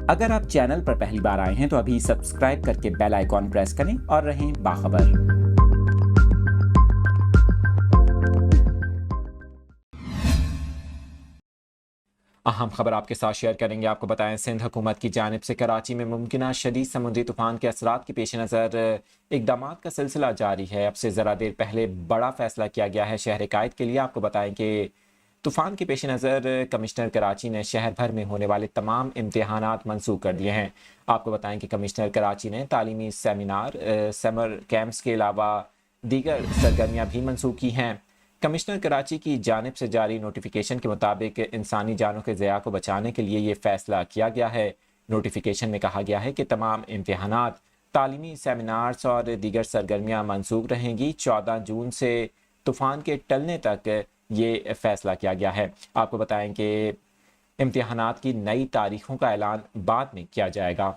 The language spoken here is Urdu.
اگر آپ چینل پر پہلی بار آئے ہیں تو ابھی سبسکرائب کر کے بیل آئیکن پریس کریں اور رہیں باخبر۔ اہم خبر آپ کے ساتھ شیئر کریں گے۔ آپ کو بتائیں سندھ حکومت کی جانب سے کراچی میں ممکنہ شدید سمندری طوفان کے اثرات کے پیش نظر اقدامات کا سلسلہ جاری ہے۔ اب سے ذرا دیر پہلے بڑا فیصلہ کیا گیا ہے شہر قائد کے لیے۔ آپ کو بتائیں کہ طوفان کے پیش نظر کمشنر کراچی نے شہر بھر میں ہونے والے تمام امتحانات منسوخ کر دیے ہیں۔ آپ کو بتائیں کہ کمشنر کراچی نے تعلیمی سیمینار، سمر کیمپس کے علاوہ دیگر سرگرمیاں بھی منسوخ کی ہیں۔ کمشنر کراچی کی جانب سے جاری نوٹیفیکیشن کے مطابق انسانی جانوں کے ضیاع کو بچانے کے لیے یہ فیصلہ کیا گیا ہے۔ نوٹیفیکیشن میں کہا گیا ہے کہ تمام امتحانات، تعلیمی سیمینارز اور دیگر سرگرمیاں منسوخ رہیں گی۔ 14 جون سے طوفان کے ٹلنے تک یہ فیصلہ کیا گیا ہے۔ آپ کو بتائیں کہ امتحانات کی نئی تاریخوں کا اعلان بعد میں کیا جائے گا۔